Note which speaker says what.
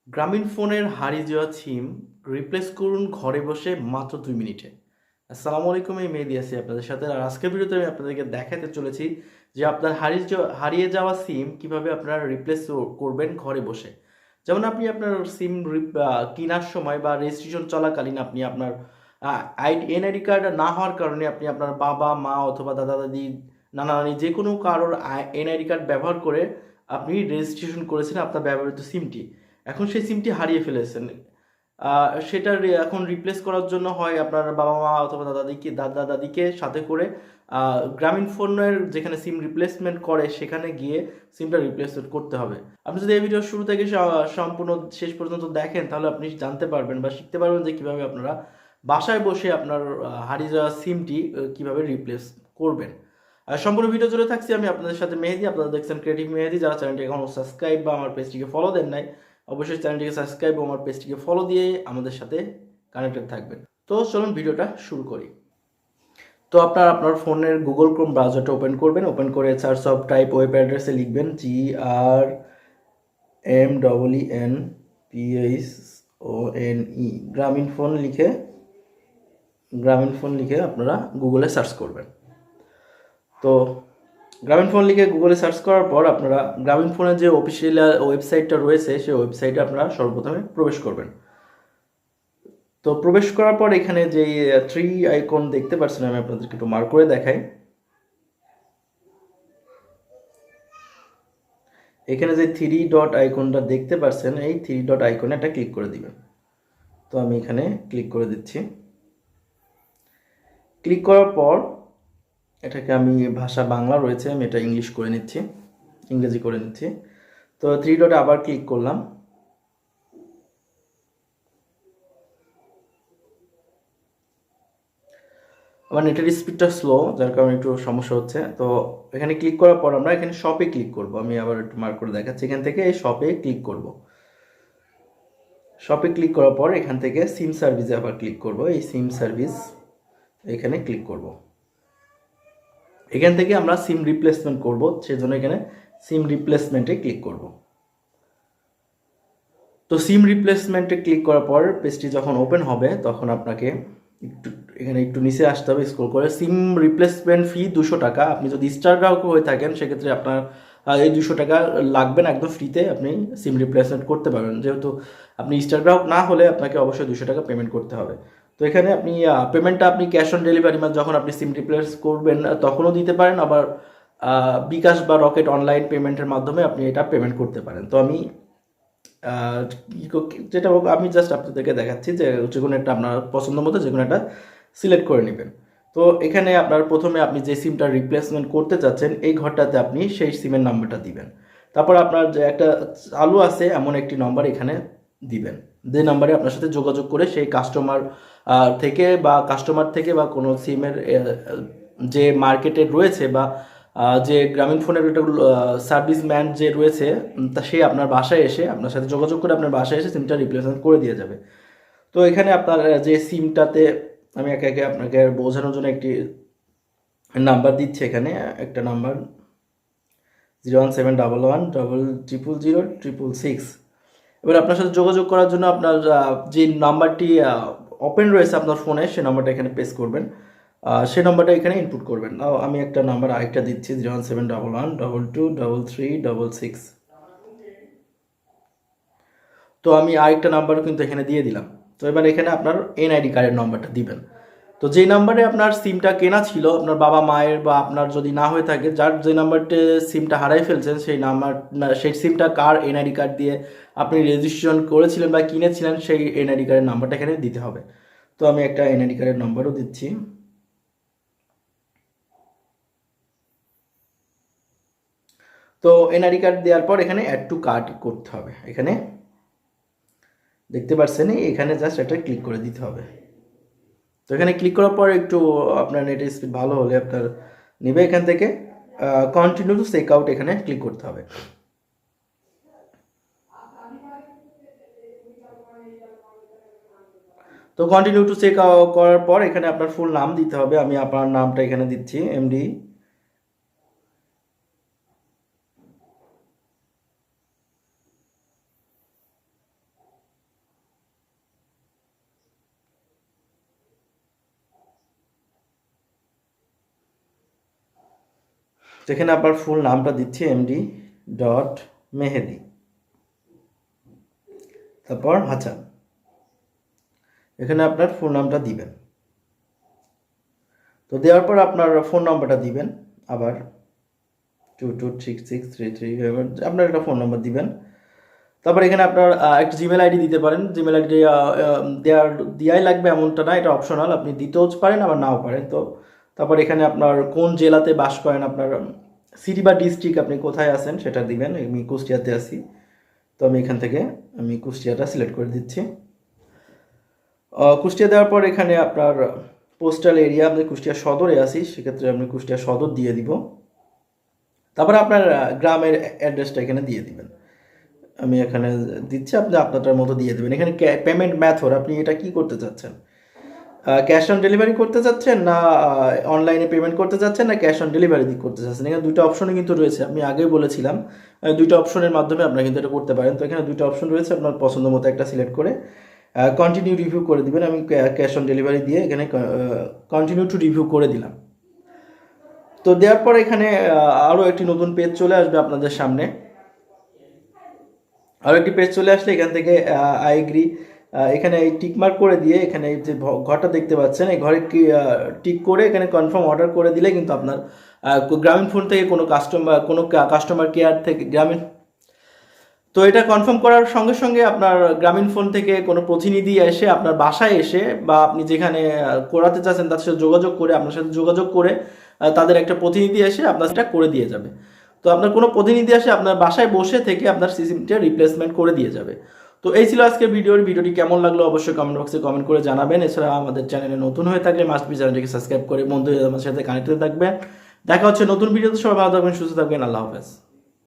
Speaker 1: গ্রামীণফোনের হারিয়ে যাওয়া সিম রিপ্লেস করুন ঘরে বসে মাত্র 2 মিনিটে। আসসালামু আলাইকুম, আমি মেহেদী আছি আপনাদের সাথে। আর আজকের ভিডিওতে আমি আপনাদেরকে দেখাতে চলেছি যে আপনার হারিয়ে যাওয়া সিম কিভাবে আপনারা রিপ্লেস করবেন ঘরে বসে। যেমন আপনি আপনার সিম কেনার সময় বা রেজিস্ট্রেশন চলাকালীন আপনি আপনার এনআইডি কার্ড না হওয়ার কারণে আপনি আপনার বাবা মা অথবা দাদা দাদি নানা নানি যে কোনো কারোর এনআইডি কার্ড ব্যবহার করে আপনি রেজিস্ট্রেশন করেছেন আপনার ব্যবহৃত সিমটি। এখন সেই সিমটি হারিয়ে ফেলেছেন। সেটা এখন রিপ্লেস করার জন্য হয় আপনার বাবা মা অথবা দাদা দাদিকে সাথে করে গ্রামীণ ফোনের যেখানে সিম রিপ্লেসমেন্ট করে সেখানে গিয়ে সিমটা রিপ্লেসমেন্ট করতে হবে। আপনি যদি এই ভিডিও শুরু থেকে সম্পূর্ণ শেষ পর্যন্ত দেখেন তাহলে আপনি জানতে পারবেন বা শিখতে পারবেন যে কীভাবে আপনারা বাসায় বসে আপনার হারিয়ে যাওয়া সিমটি কীভাবে রিপ্লেস করবেন। সম্পূর্ণ ভিডিও জুড়ে থাকছি আমি আপনাদের সাথে মেহেদী। আপনারা দেখছেন ক্রিয়েটিভ মেহেদী। যারা চ্যানেলটি এখনও সাবস্ক্রাইব বা আমার পেজটিকে ফলো দেন নাই, অবশ্যই চ্যানেলটিকে সাবস্ক্রাইব ও আমার পেজটিকে ফলো দিয়ে আমাদের সাথে কানেক্টেড থাকবেন। তো চলুন ভিডিওটা শুরু করি। তো আপনার ফোনের গুগল ক্রোম ব্রাউজারটা ওপেন করবেন। ওপেন করে সার্চ অফ টাইপ ওয়েব অ্যাড্রেসে লিখবেন GRAMEEPHONE গ্রামীণফোন লিখে আপনারা গুগলে সার্চ করবেন। তো গ্রামীণফোন লিখে গুগলে সার্চ করার পর আপনারা গ্রামীণফোনের যে অফিসিয়াল ওয়েবসাইটটা রয়েছে সেই ওয়েবসাইটে আপনারা সর্বপ্রথমে প্রবেশ করবেন। তো প্রবেশ করার পর এখানে যে 3 আইকন দেখতে পাচ্ছেন, আমি আপনাদেরকে একটু মার্ক করে দেখাই। এখানে যে 3 ডট আইকনটা দেখতে পাচ্ছেন, এই 3 ডট আইকনে একটা ক্লিক করে দিবেন। তো আমি এখানে ক্লিক করে দিচ্ছি। ক্লিক করার পর এটাকে আমি ভাষা বাংলা রয়েছে, আমি এটা ইংরেজি করে নিচ্ছি। তো 3 ডটে আবার ক্লিক করলাম। আমার নেটের স্পিডটা স্লো, যার কারণে একটু সমস্যা হচ্ছে। তো এখানে ক্লিক করার পর আমরা এখানে শপে ক্লিক করব। আমি আবার একটু মার্ক করে দেখাচ্ছি। এখান থেকে এই শপে ক্লিক করব। শপে ক্লিক করার পর এখান থেকে সিম সার্ভিসে আবার ক্লিক করব। এই সিম সার্ভিস এখানে ক্লিক করব। এখান থেকে আমরা সিম রিপ্লেসমেন্ট করব, সেজন্য এখানে সিম রিপ্লেসমেন্টে ক্লিক করব। তো সিম রিপ্লেসমেন্টে ক্লিক করার পর পেজটি যখন ওপেন হবে তখন আপনাকে একটু নিচে আসতে হবে স্ক্রল করে। সিম রিপ্লেসমেন্ট ফি 200 টাকা। আপনি যদি স্টার গ্রাহক হয়ে থাকেন সেক্ষেত্রে আপনার এই 200 টাকা লাগবে না, একদম ফ্রিতে আপনি সিম রিপ্লেসমেন্ট করতে পারবেন। যেহেতু আপনি স্টার গ্রাহক না হলে আপনাকে অবশ্যই 200 টাকা পেমেন্ট করতে হবে। তো এখানে আপনি পেমেন্টটা আপনি ক্যাশ অন ডেলিভারি, মানে যখন আপনি সিম রিপ্লেস করবেন তখনও দিতে পারেন, আবার বিকাশ বা রকেট অনলাইন পেমেন্টের মাধ্যমে আপনি এটা পেমেন্ট করতে পারেন। তো আমি যেটা আমি জাস্ট আপনাদেরকে দেখাচ্ছি যে যে কোনো একটা আপনার পছন্দ মতো যে কোনো একটা সিলেক্ট করে নেবেন। তো এখানে আপনার প্রথমে আপনি যে সিমটা রিপ্লেসমেন্ট করতে চাচ্ছেন এই ঘরটাতে আপনি সেই সিমের নাম্বারটা দিবেন। তারপর আপনার যে একটা চালু আছে এমন একটি নাম্বার এখানে দিবেন, যে নাম্বারে আপনার সাথে যোগাযোগ করে সেই কাস্টমার থেকে বা কোনো সিমের যে মার্কেটে রয়েছে বা যে গ্রামীণ ফোনের একটা সার্ভিসম্যান যে রয়েছে তা সে আপনার বাসায় এসে আপনার সাথে যোগাযোগ করে আপনার বাসায় এসে সিমটা রিপ্লেসমেন্ট করে দিয়ে যাবে। তো এখানে আপনার যে সিমটাতে আমি একে একে আপনাকে বোঝানোর জন্য একটি নাম্বার দিচ্ছি। এখানে একটা নাম্বার 01711000006। এবার আপনার সাথে যোগাযোগ করার জন্য আপনার যে নাম্বারটি ওপেন রয়েছে আপনার ফোনে সে নাম্বারটা এখানে পেস্ট করবেন, সে নাম্বারটা এখানে ইনপুট করবেন। আমি একটা নাম্বার আরেকটা দিচ্ছি 01711223366। তো আমি আরেকটা নাম্বারও কিন্তু এখানে দিয়ে দিলাম। তো এবার এখানে আপনার এনআইডি কার্ডের নাম্বারটা দিবেন। তো যে নাম্বারে আপনার সিমটা কেনা ছিল আপনার বাবা মায়ের বা আপনার যদি না হয়ে থাকে, যার যে নাম্বারতে সিমটা হারাই ফেলছেন সেই সিমটা কার এনআইডি কার্ড দিয়ে আপনি রেজিস্ট্রেশন করেছিলেন বা কিনেছিলেন সেই এনআইডি কার্ডের নাম্বারটা এখানে দিতে হবে। তো আমি একটা এনআইডি কার্ডের নাম্বারও দিচ্ছি। তো এনআইডি কার্ড দেওয়ার পর এখানে অ্যাড টু কার্ট করতে হবে। এখানে দেখতে পাচ্ছেন এখানে জাস্ট একটা ক্লিক করে দিতে হবে। তো এখানে ক্লিক করার পর একটু আপনার নেটের স্পিড ভালো হলে আপনার নেবে। এখান থেকে কন্টিনিউ টু চেক আউট এখানে ক্লিক করতে হবে। তো কন্টিনিউ টু চেক আউট করার পর এখানে আপনার ফুল নাম দিতে হবে। আমি আপনার নামটা এখানে দিচ্ছি এমডি। যেখানে আপনার ফুল নামটা দিচ্ছি এমডি ডট মেহেদি, তারপর হাসান, এখানে আপনার ফুল নামটা দিবেন। তো দেওয়ার পর আপনার ফোন নাম্বারটা দিবেন, আবার 226633 আপনার একটা ফোন নাম্বার দিবেন। তারপর এখানে আপনার একটা জিমেল আইডি দিতে পারেন। জিমেল আইডি দেওয়াই লাগবে এমনটা না, এটা অপশনাল, আপনি দিতেও পারেন আবার নাও পারেন। তো তারপর এখানে আপনার কোন জেলাতে বাস করেন, আপনার সিটি বা ডিস্ট্রিক্ট আপনি কোথায় আছেন সেটা দিবেন। আমি কুষ্টিয়াতে আছি, তো আমি এখান থেকে কুষ্টিয়াটা সিলেক্ট করে দিচ্ছি। কুষ্টিয়া দেওয়ার পর এখানে আপনার পোস্টাল এরিয়া, আপনি কুষ্টিয়া সদরে আছি, সেক্ষেত্রে আপনি কুষ্টিয়া সদর দিয়ে দিব। তারপরে আপনার গ্রামের অ্যাড্রেসটা এখানে দিয়ে দিবেন। আমি এখানে দিচ্ছি, আপনি আপনারটার মতো দিয়ে দেবেন। এখানে পেমেন্ট মেথড, আপনি এটা কি করতে চাচ্ছেন, ক্যাশ অন ডেলিভারি করতে চাচ্ছেন না অনলাইনে পেমেন্ট করতে চাচ্ছেন না ক্যাশ অন ডেলিভারি করতে চাচ্ছেন। এখানে দুটো অপশনই কিন্তু রয়েছে, আমি আগেই বলেছিলাম দুটো অপশনের মাধ্যমে আপনারা কিন্তু এটা করতে পারেন। তো এখানে দুটো অপশন রয়েছে, আপনার পছন্দ মতো একটা সিলেক্ট করে কন্টিনিউ রিভিউ করে দিবেন। আমি ক্যাশ অন ডেলিভারি দিয়ে এখানে কন্টিনিউ টু রিভিউ করে দিলাম। তো দেওয়ার পর এখানে আরও একটি নতুন পেজ চলে আসবে আপনাদের সামনে। আরও একটি পেজ চলে আসলে এখান থেকে আই এগ্রি, এখানে এই টিকমার্ক করে দিয়ে এখানে যে ঘরটা দেখতে পাচ্ছেন, এই ঘরে টিক করে এখানে কনফার্ম অর্ডার করে দিলে কিন্তু আপনার গ্রামীণ ফোন থেকে কোনো কাস্টমার কেয়ার থেকে তো এটা কনফার্ম করার সঙ্গে সঙ্গে আপনার গ্রামীণ ফোন থেকে কোনো প্রতিনিধি এসে আপনার বাসায় এসে বা আপনি যেখানে করাতে চাচ্ছেন তার সাথে আপনার সাথে যোগাযোগ করে তাদের একটা প্রতিনিধি এসে আপনার সেটা করে দিয়ে যাবে। তো আপনার কোনো প্রতিনিধি এসে আপনার বাসায় বসে থেকে আপনার সিমটা রিপ্লেসমেন্ট করে দিয়ে যাবে। তো এই ছিল আজকের ভিডিওটি কেমন লাগলো অবশ্যই কমেন্ট বক্সে কমেন্ট করে জানাবেন। এছাড়া আমাদের চ্যানেলে নতুন হয়ে থাকলে মাস্ট বি চ্যানেলটিকে সাবস্ক্রাইব করে বন্ধুদের আমার সাথে কানেক্টেড থাকবেন। দেখা হচ্ছে নতুন ভিডিওতে, সবাই ভালো থাকবেন, সুস্থ থাকবেন, আল্লাহ হাফেজ।